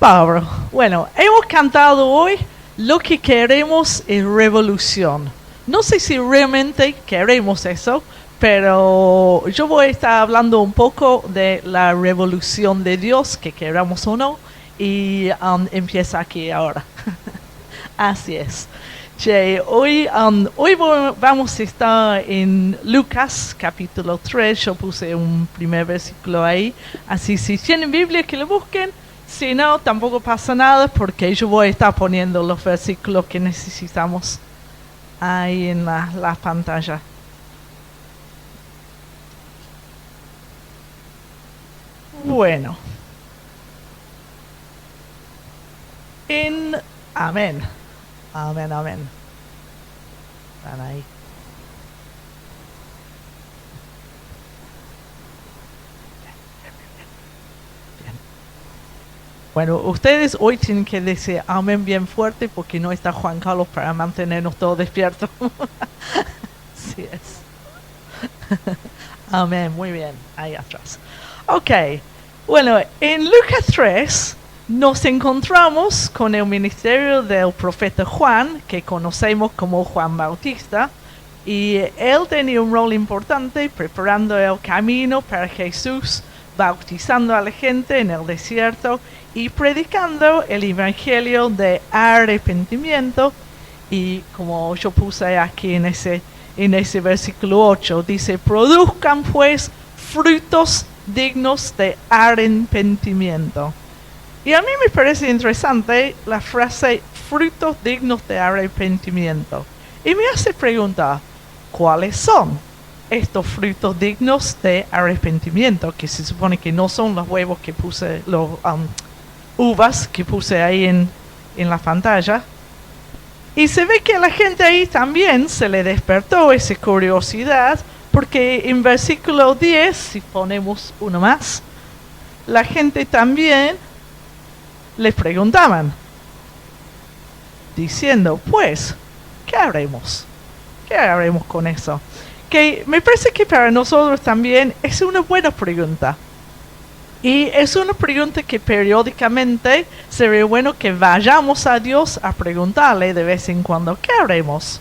Pablo, bueno, hemos cantado hoy Lo que queremos es revolución. No sé si realmente queremos eso, pero yo voy a estar hablando un poco de la revolución de Dios, que queramos o no, y empieza aquí ahora. Así es. Hoy vamos a estar en Lucas capítulo 3, yo puse un primer versículo ahí, así si tienen Biblia que lo busquen, si no tampoco pasa nada porque yo voy a estar poniendo los versículos que necesitamos ahí en la pantalla. Bueno, amén. Amén, amén. Están ahí. Bien. Bueno, ustedes hoy tienen que decir amén bien fuerte porque no está Juan Carlos para mantenernos todos despiertos. Así es. Amén, muy bien. Ahí atrás. Ok. Bueno, en Lucas 3... nos encontramos con el ministerio del profeta Juan, que conocemos como Juan Bautista, y él tenía un rol importante preparando el camino para Jesús, bautizando a la gente en el desierto y predicando el evangelio de arrepentimiento. Y como yo puse aquí en ese versículo 8, dice, produzcan pues frutos dignos de arrepentimiento. Y a mí me parece interesante la frase frutos dignos de arrepentimiento. Y me hace preguntar, ¿cuáles son estos frutos dignos de arrepentimiento? Que se supone que no son los huevos que puse, los uvas que puse ahí en la pantalla. Y se ve que a la gente ahí también se le despertó esa curiosidad, porque en versículo 10, si ponemos uno más, la gente también les preguntaban, diciendo, pues, ¿qué haremos? ¿Qué haremos con eso? Que me parece que para nosotros también es una buena pregunta. Y es una pregunta que periódicamente sería bueno que vayamos a Dios a preguntarle de vez en cuando, ¿qué haremos?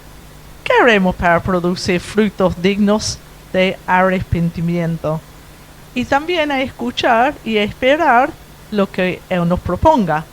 ¿Qué haremos para producir frutos dignos de arrepentimiento? Y también a escuchar y a esperar lo que Él nos proponga.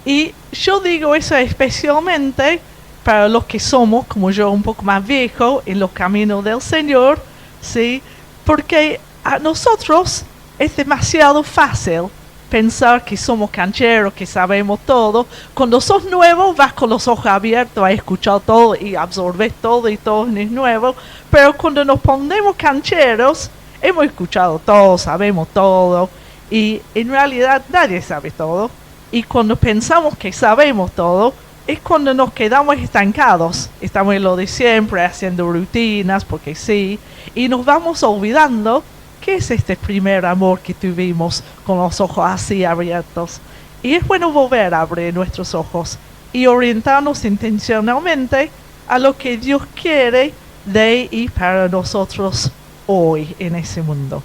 Y yo digo eso especialmente para los que somos, como yo, un poco más viejos en los caminos del Señor, ¿sí? Porque a nosotros es demasiado fácil pensar que somos cancheros, que sabemos todo. Cuando sos nuevo, vas con los ojos abiertos a escuchar todo y absorber todo y todo es nuevo. Pero cuando nos ponemos cancheros, hemos escuchado todo, sabemos todo. Y en realidad nadie sabe todo. Y cuando pensamos que sabemos todo, es cuando nos quedamos estancados. Estamos en lo de siempre, haciendo rutinas, porque sí. Y nos vamos olvidando qué es este primer amor que tuvimos con los ojos así abiertos. Y es bueno volver a abrir nuestros ojos y orientarnos intencionalmente a lo que Dios quiere de y para nosotros hoy en ese mundo.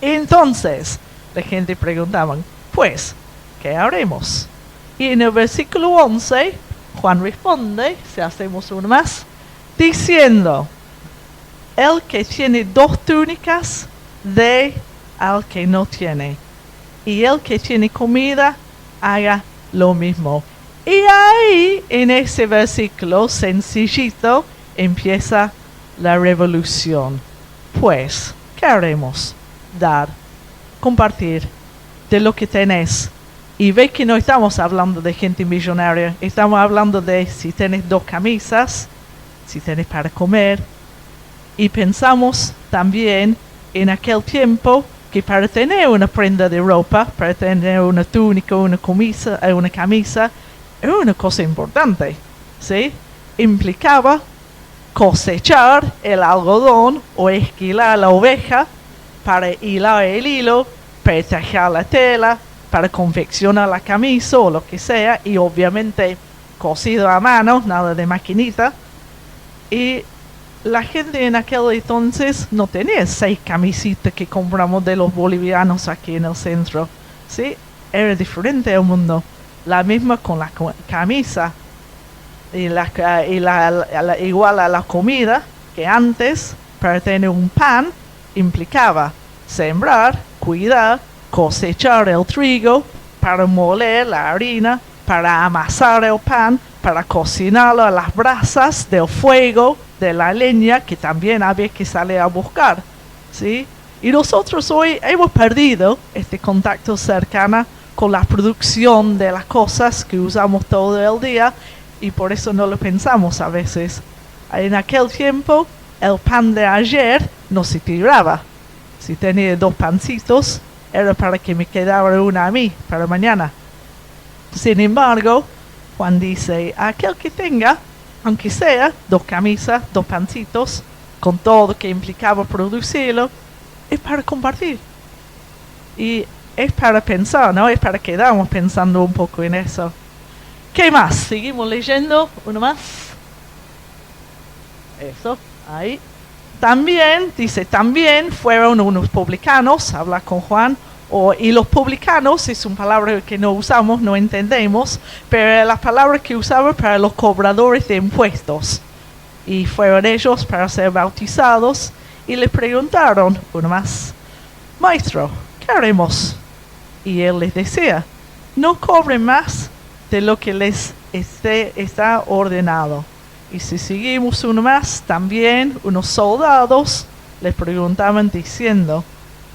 Entonces, la gente preguntaba, pues, ¿qué haremos? Y en el versículo 11, Juan responde, si hacemos uno más, diciendo, el que tiene 2 túnicas, dé al que no tiene. Y el que tiene comida, haga lo mismo. Y ahí, en ese versículo sencillito, empieza la revolución. Pues, ¿qué haremos? Dar, compartir de lo que tenés. Y ve que no estamos hablando de gente millonaria, estamos hablando de si tenés 2 camisas, si tenés para comer. Y pensamos también en aquel tiempo que para tener una prenda de ropa, para tener una túnica, una camisa, era una cosa importante, ¿sí? Implicaba cosechar el algodón o esquilar la oveja para hilar el hilo, para tejer la tela, para confeccionar la camisa o lo que sea, y obviamente cosido a mano, nada de maquinita. Y la gente en aquel entonces no tenía 6 camisitas que compramos de los bolivianos aquí en el centro, ¿sí? era diferente al mundo. La misma con la camisa. Igual a la comida, que antes, para tener un pan, implicaba sembrar, cuidar, cosechar el trigo, para moler la harina, para amasar el pan, para cocinarlo a las brasas del fuego, de la leña, que también había que salir a buscar, ¿sí? Y nosotros hoy hemos perdido este contacto cercano con la producción de las cosas que usamos todo el día, y por eso no lo pensamos a veces. En aquel tiempo, el pan de ayer no se tiraba. Si tenía 2 pancitos, era para que me quedara una a mí, para mañana. Sin embargo, Juan dice, aquel que tenga, aunque sea 2 camisas, 2 pancitos, con todo lo que implicaba producirlo, es para compartir. Y es para pensar, ¿no? Es para quedarnos pensando un poco en eso. ¿Qué más? Seguimos leyendo. Uno más. Eso, ahí. También, dice, también fueron unos publicanos, habla con Juan, y los publicanos es una palabra que no usamos, no entendemos, pero es la palabra que usaba para los cobradores de impuestos. Y fueron ellos para ser bautizados y le preguntaron, uno más, Maestro, ¿qué haremos? Y él les decía, no cobren más de lo que les está ordenado. Y si seguimos uno más, también unos soldados les preguntaban diciendo,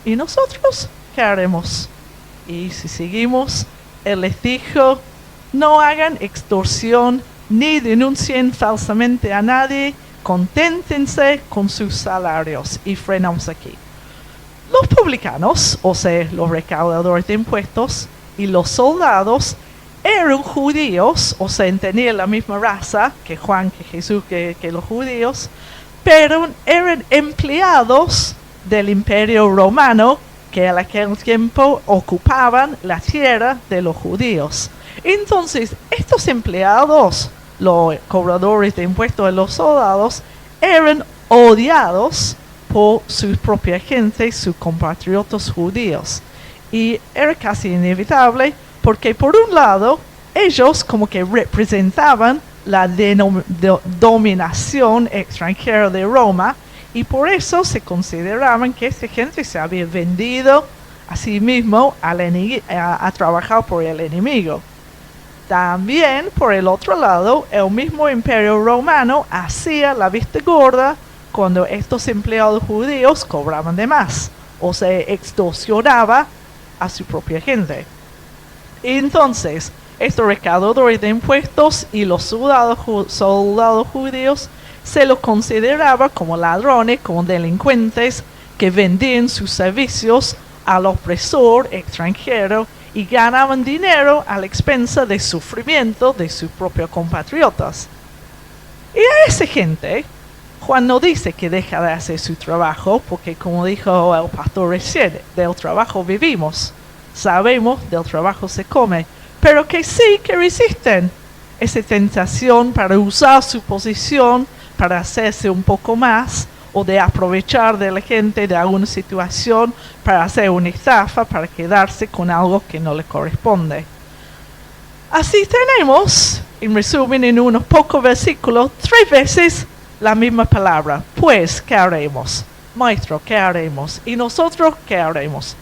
¿y nosotros qué haremos? Y si seguimos, él les dijo, no hagan extorsión ni denuncien falsamente a nadie, conténtense con sus salarios. Y frenamos aquí. Los publicanos, o sea, los recaudadores de impuestos, y los soldados eran judíos, o sea, tenían la misma raza que Juan, que Jesús, que los judíos, pero eran empleados del Imperio Romano, que en aquel tiempo ocupaban la tierra de los judíos. Entonces, estos empleados, los cobradores de impuestos y los soldados, eran odiados por su propia gente, sus compatriotas judíos. Y era casi inevitable, porque por un lado, ellos como que representaban la dominación extranjera de Roma, y por eso se consideraban que esta gente se había vendido a sí mismo a trabajar por el enemigo. También, por el otro lado, el mismo Imperio Romano hacía la vista gorda cuando estos empleados judíos cobraban de más, o se extorsionaba a su propia gente. Entonces, estos recaudadores de impuestos y los soldados judíos se los consideraba como ladrones, como delincuentes que vendían sus servicios al opresor extranjero y ganaban dinero a la expensa del sufrimiento de sus propios compatriotas. Y a esa gente, Juan no dice que deja de hacer su trabajo, porque como dijo el pastor recién, del trabajo vivimos, sabemos, del trabajo se come, pero que sí que resisten esa tentación para usar su posición para hacerse un poco más, o de aprovechar de la gente de alguna situación para hacer una estafa, para quedarse con algo que no le corresponde. Así tenemos, en resumen, en unos pocos versículos, 3 veces la misma palabra. Pues, ¿qué haremos? Maestro, ¿qué haremos? ¿Y nosotros qué haremos?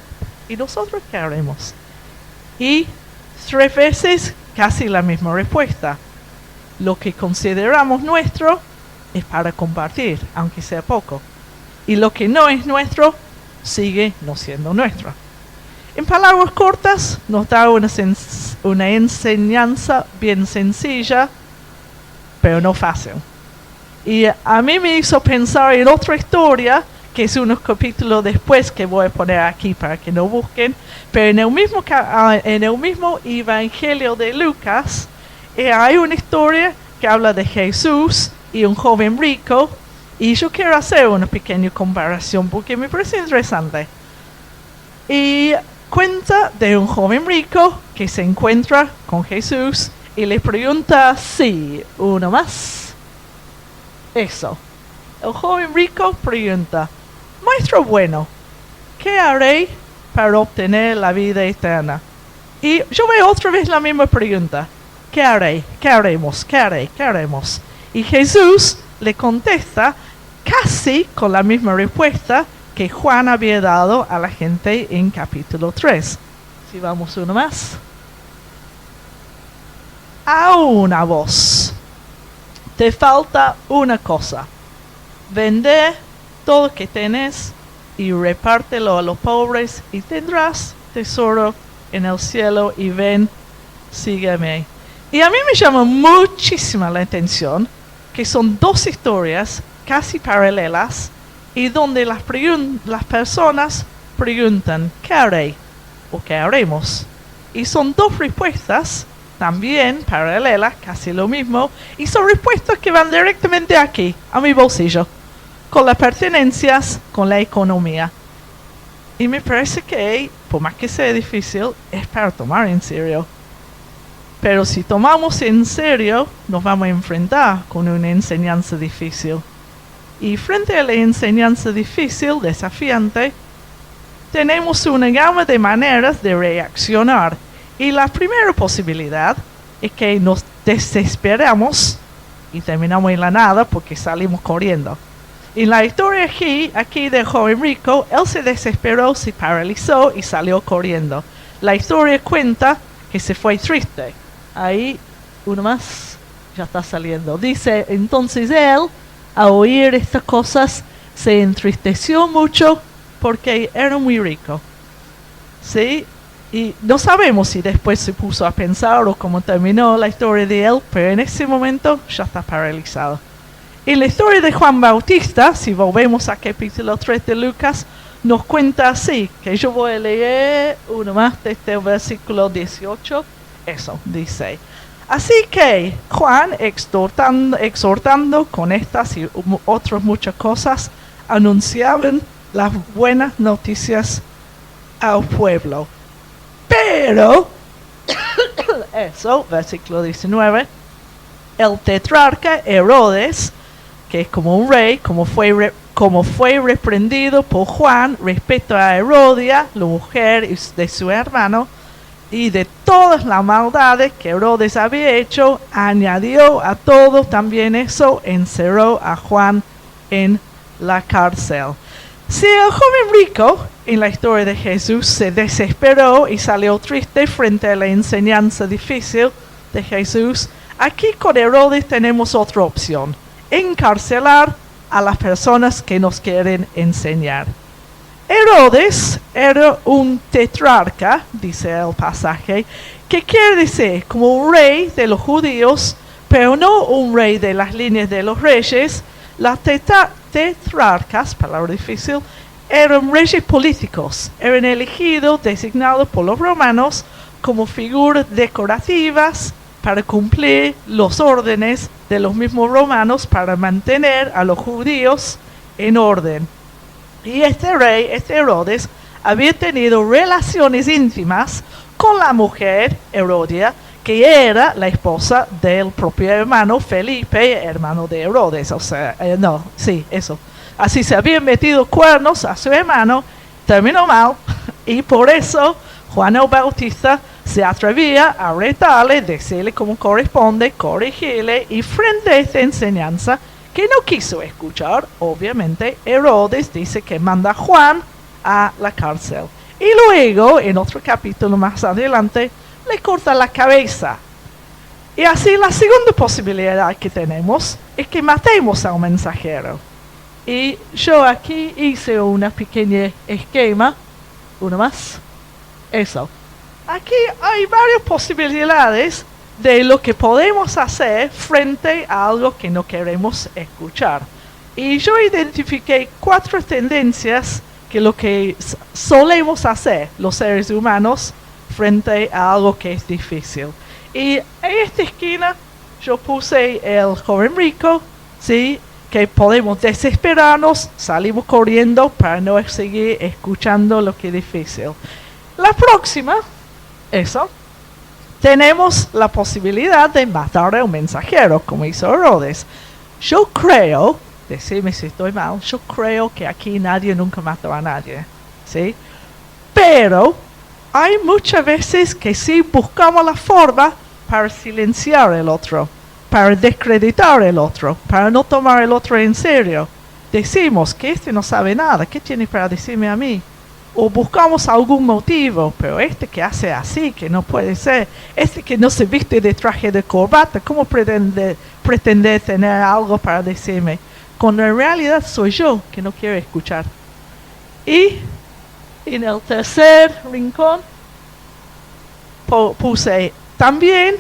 ¿Y nosotros qué haremos? Y 3 veces casi la misma respuesta. Lo que consideramos nuestro es para compartir, aunque sea poco. Y lo que no es nuestro, sigue no siendo nuestro. En palabras cortas, nos da una enseñanza bien sencilla, pero no fácil. Y a mí me hizo pensar en otra historia, que es unos capítulos después que voy a poner aquí para que no busquen, pero en el mismo Evangelio de Lucas, hay una historia que habla de Jesús y un joven rico, y yo quiero hacer una pequeña comparación porque me parece interesante. Y cuenta de un joven rico que se encuentra con Jesús y le pregunta, sí, uno más. Eso. El joven rico pregunta, Maestro bueno, ¿qué haré para obtener la vida eterna? Y yo veo otra vez la misma pregunta. ¿Qué haré? ¿Qué haremos? ¿Qué haré? ¿Qué haremos? Y Jesús le contesta casi con la misma respuesta que Juan había dado a la gente en capítulo 3. Si vamos uno más. A una voz. Te falta una cosa. Vende todo lo que tenés y repártelo a los pobres y tendrás tesoro en el cielo y ven, sígueme. Y a mí me llama muchísimo la atención que son dos historias casi paralelas y donde las personas preguntan ¿qué haré? ¿O qué haremos? Y son dos respuestas también paralelas, casi lo mismo, y son respuestas que van directamente aquí, a mi bolsillo, con las pertenencias, con la economía. Y me parece que, por más que sea difícil, es para tomar en serio. Pero si tomamos en serio, nos vamos a enfrentar con una enseñanza difícil. Y frente a la enseñanza difícil, desafiante, tenemos una gama de maneras de reaccionar. Y la primera posibilidad es que nos desesperamos y terminamos en la nada porque salimos corriendo. En la historia aquí del joven rico, él se desesperó, se paralizó y salió corriendo. La historia cuenta que se fue triste. Ahí, uno más, ya está saliendo. Dice, entonces él, al oír estas cosas, se entristeció mucho porque era muy rico. ¿Sí? Y no sabemos si después se puso a pensar o cómo terminó la historia de él, pero en ese momento ya está paralizado. En la historia de Juan Bautista, si volvemos a capítulo 3 de Lucas, nos cuenta así, que yo voy a leer uno más desde el versículo 18. Eso dice. Así que Juan, exhortando con estas y otras muchas cosas, anunciaban las buenas noticias al pueblo. Pero, eso, versículo 19, el tetrarca Herodes, que es como un rey, como fue reprendido por Juan respecto a Herodia, la mujer de su hermano, y de todas las maldades que Herodes había hecho, añadió a todo también eso, encerró a Juan en la cárcel. Si el joven rico en la historia de Jesús se desesperó y salió triste frente a la enseñanza difícil de Jesús, aquí con Herodes tenemos otra opción: encarcelar a las personas que nos quieren enseñar. Herodes era un tetrarca, dice el pasaje, que quiere decir como un rey de los judíos, pero no un rey de las líneas de los reyes. Las tetrarcas, palabra difícil, eran reyes políticos, eran elegidos, designados por los romanos como figuras decorativas para cumplir los órdenes de los mismos romanos para mantener a los judíos en orden. Y este rey, este Herodes, había tenido relaciones íntimas con la mujer Herodia, que era la esposa del propio hermano Felipe, hermano de Herodes. O sea, eso. Así se habían metido cuernos a su hermano, terminó mal, y por eso Juan el Bautista se atrevía a retarle, decirle como corresponde, corregirle, y frente a esta enseñanza que no quiso escuchar, obviamente, Herodes dice que manda a Juan a la cárcel. Y luego, en otro capítulo más adelante, le corta la cabeza. Y así la segunda posibilidad que tenemos es que matemos a un mensajero. Y yo aquí hice una pequeña esquema, uno más, eso. Aquí hay varias posibilidades de lo que podemos hacer frente a algo que no queremos escuchar. Y yo identifiqué 4 tendencias que lo que solemos hacer los seres humanos frente a algo que es difícil. Y en esta esquina yo puse el joven rico, ¿sí? Que podemos desesperarnos, salimos corriendo para no seguir escuchando lo que es difícil. La próxima, eso. Tenemos la posibilidad de matar a un mensajero, como hizo Herodes. Yo creo, decime si estoy mal, yo creo que aquí nadie nunca mató a nadie, ¿sí? Pero hay muchas veces que sí buscamos la forma para silenciar al otro, para descreditar al otro, para no tomar al otro en serio. Decimos que este no sabe nada, ¿qué tiene para decirme a mí? O buscamos algún motivo, pero este que hace así, que no puede ser, este que no se viste de traje de corbata, ¿cómo pretende tener algo para decirme? Cuando en realidad soy yo que no quiero escuchar. Y en el tercer rincón puse también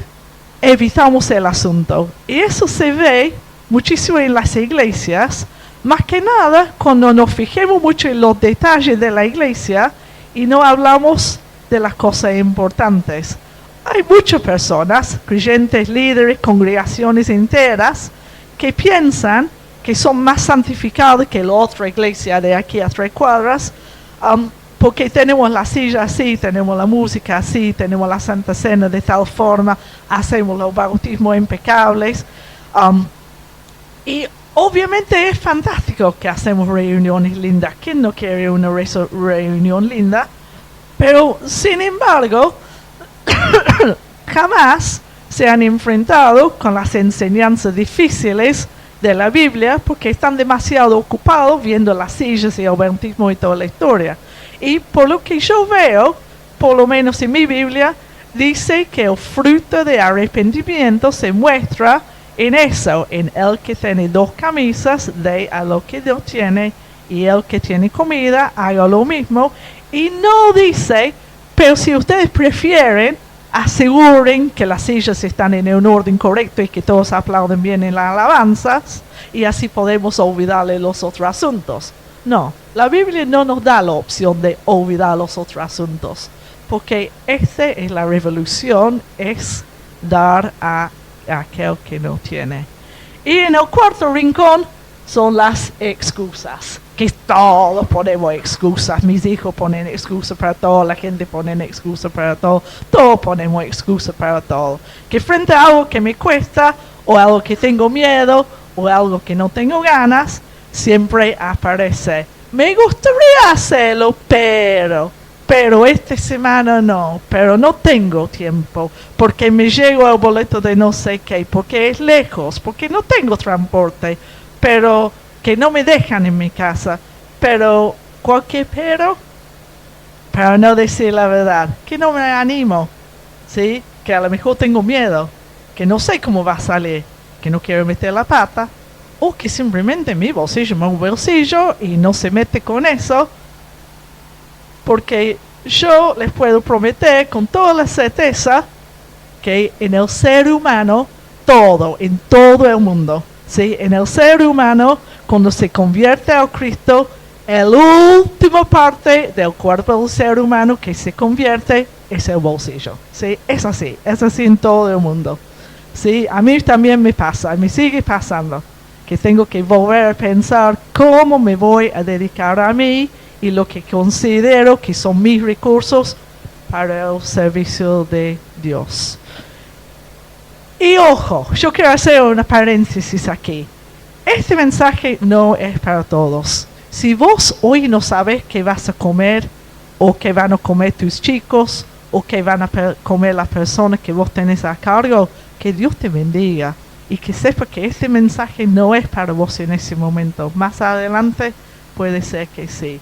evitamos el asunto. Y eso se ve muchísimo en las iglesias, más que nada cuando nos fijemos mucho en los detalles de la iglesia y no hablamos de las cosas importantes. Hay muchas personas, creyentes, líderes, congregaciones enteras, que piensan que son más santificados que la otra iglesia de aquí a 3 cuadras, porque tenemos la silla así, tenemos la música así, tenemos la Santa Cena de tal forma, hacemos los bautismos impecables. Y obviamente es fantástico que hacemos reuniones lindas. ¿Quién no quiere una reunión linda? Pero, sin embargo, jamás se han enfrentado con las enseñanzas difíciles de la Biblia porque están demasiado ocupados viendo las sillas y el bautismo y toda la historia. Y por lo que yo veo, por lo menos en mi Biblia, dice que el fruto de arrepentimiento se muestra en eso, en el que tiene 2 camisas, dé a lo que no tiene, y el que tiene comida, haga lo mismo. Y no dice, pero si ustedes prefieren, aseguren que las sillas están en un orden correcto y que todos aplauden bien en las alabanzas, y así podemos olvidarle los otros asuntos. No, la Biblia no nos da la opción de olvidar los otros asuntos, porque esta es la revolución, es dar a aquel que no tiene. Y en el cuarto rincón son las excusas, que todos ponemos excusas. Mis hijos ponen excusas para todo, la gente pone excusas para todo, todos ponemos excusas para todo. Que frente a algo que me cuesta, o algo que tengo miedo, o algo que no tengo ganas, siempre aparece, me gustaría hacerlo, pero esta semana no, pero no tengo tiempo, porque me llegó el boleto de no sé qué, porque es lejos, porque no tengo transporte, pero que no me dejan en mi casa, pero cualquier pero, para no decir la verdad, que no me animo, ¿sí? Que a lo mejor tengo miedo, que no sé cómo va a salir, que no quiero meter la pata, o que simplemente mi bolsillo es un bolsillo y no se mete con eso, porque yo les puedo prometer con toda la certeza que en el ser humano, en todo el mundo, ¿sí? En el ser humano, cuando se convierte a Cristo, la última parte del cuerpo del ser humano que se convierte es el bolsillo, ¿sí? Es así en todo el mundo, ¿sí? A mí también me pasa, me sigue pasando, que tengo que volver a pensar cómo me voy a dedicar a mí y lo que considero que son mis recursos para el servicio de Dios. Y ojo, yo quiero hacer una paréntesis aquí. Este mensaje no es para todos. Si vos hoy no sabes qué vas a comer, o qué van a comer tus chicos, o qué van a comer las personas que vos tenés a cargo, que Dios te bendiga. Y que sepa que este mensaje no es para vos en ese momento. Más adelante puede ser que sí.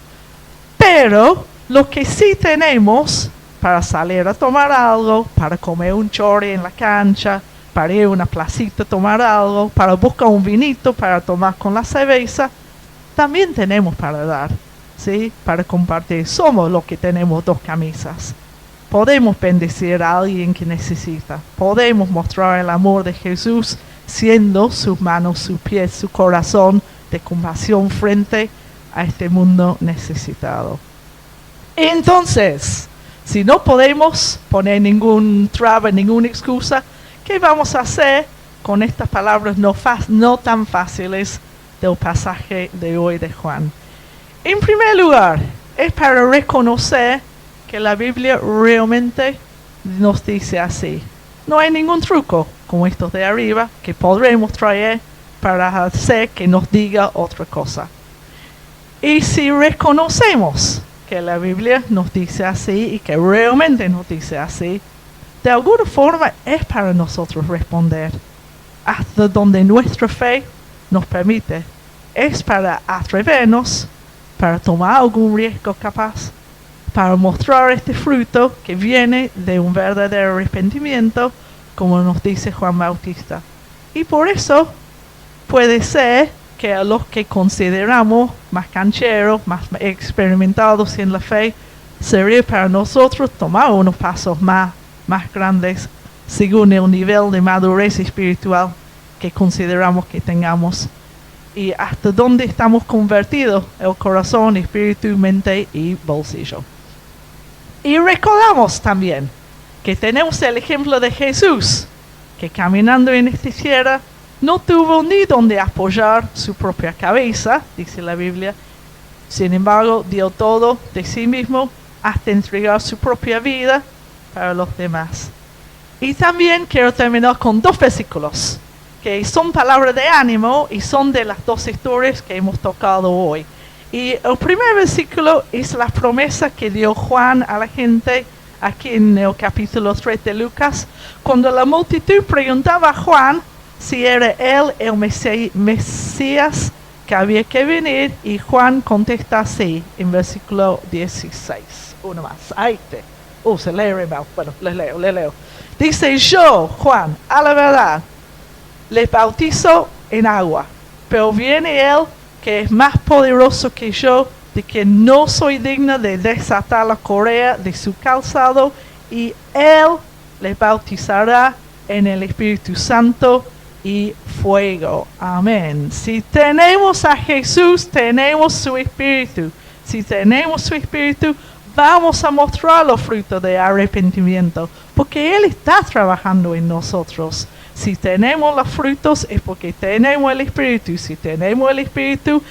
Pero lo que sí tenemos para salir a tomar algo, para comer un chori en la cancha, para ir a una placita a tomar algo, para buscar un vinito para tomar con la cerveza, también tenemos para dar, ¿sí? Para compartir. Somos los que tenemos 2 camisas. Podemos bendecir a alguien que necesita. Podemos mostrar el amor de Jesús siendo sus manos, sus pies, su corazón de compasión frente a este mundo necesitado. Entonces, si no podemos poner ningún traba, ninguna excusa, ¿qué vamos a hacer con estas palabras no tan fáciles del pasaje de hoy de Juan? En primer lugar, es para reconocer que la Biblia realmente nos dice así. No hay ningún truco como estos de arriba que podremos traer para hacer que nos diga otra cosa. Y si reconocemos que la Biblia nos dice así y que realmente nos dice así, de alguna forma es para nosotros responder hasta donde nuestra fe nos permite. Es para atrevernos, para tomar algún riesgo capaz, para mostrar este fruto que viene de un verdadero arrepentimiento, como nos dice Juan Bautista. Y por eso puede ser que a los que consideramos más cancheros, más experimentados en la fe, sería para nosotros tomar unos pasos más grandes según el nivel de madurez espiritual que consideramos que tengamos y hasta dónde estamos convertidos el corazón, espíritu, mente y bolsillo. Y recordamos también que tenemos el ejemplo de Jesús, que caminando en esta tierra no tuvo ni donde apoyar su propia cabeza, dice la Biblia. Sin embargo, dio todo de sí mismo hasta entregar su propia vida para los demás. Y también quiero terminar con 2 versículos que son palabras de ánimo y son de las 2 historias que hemos tocado hoy. Y el primer versículo es la promesa que dio Juan a la gente aquí en el capítulo 3 de Lucas, cuando la multitud preguntaba a Juan si era él el Mesías que había que venir, y Juan contesta así en versículo 16. Uno más. Ahí te. Se lee mal. Bueno, les leo. Dice: yo, Juan, a la verdad, les bautizo en agua, pero viene él que es más poderoso que yo, de que no soy digna de desatar la correa de su calzado, y él les bautizará en el Espíritu Santo y fuego. Amén. Si tenemos a Jesús, tenemos su Espíritu. Si tenemos su Espíritu, vamos a mostrar los frutos de arrepentimiento, porque Él está trabajando en nosotros. Si tenemos los frutos es porque tenemos el Espíritu. Si tenemos el Espíritu,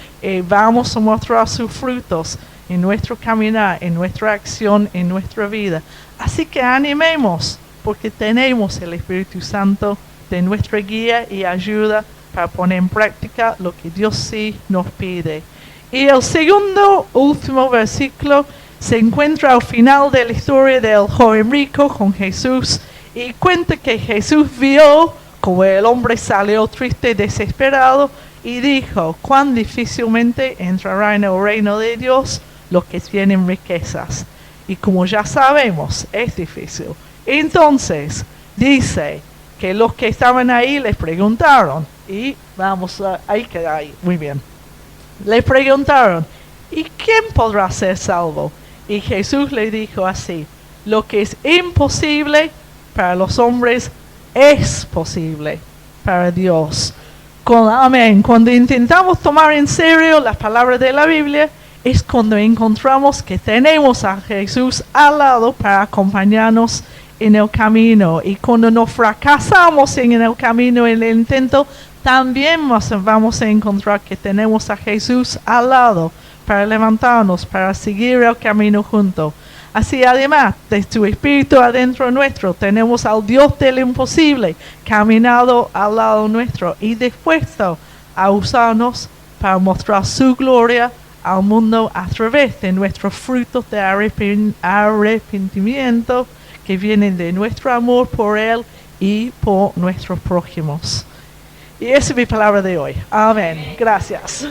vamos a mostrar sus frutos en nuestro caminar, en nuestra acción, en nuestra vida. Así que animemos, porque tenemos el Espíritu Santo de nuestra guía y ayuda para poner en práctica lo que Dios sí nos pide. Y el segundo, último versículo se encuentra al final de la historia del joven rico con Jesús, y cuenta que Jesús vio como el hombre salió triste y desesperado y dijo: cuán difícilmente entrará en el reino de Dios los que tienen riquezas. Y como ya sabemos, es difícil. Entonces dice que los que estaban ahí les preguntaron, y ahí queda ahí, muy bien. Le preguntaron: ¿y quién podrá ser salvo? Y Jesús le dijo así: lo que es imposible para los hombres es posible para Dios. Amén. Cuando intentamos tomar en serio las palabras de la Biblia, es cuando encontramos que tenemos a Jesús al lado para acompañarnos en el camino. Y cuando nos fracasamos en el camino, en el intento, también vamos a encontrar que tenemos a Jesús al lado para levantarnos, para seguir el camino juntos. Así, además de su Espíritu adentro nuestro, tenemos al Dios del imposible caminado al lado nuestro y dispuesto a usarnos para mostrar su gloria al mundo a través de nuestros frutos de arrepentimiento que vienen de nuestro amor por Él y por nuestros prójimos. Y esa es mi palabra de hoy. Amén. Gracias.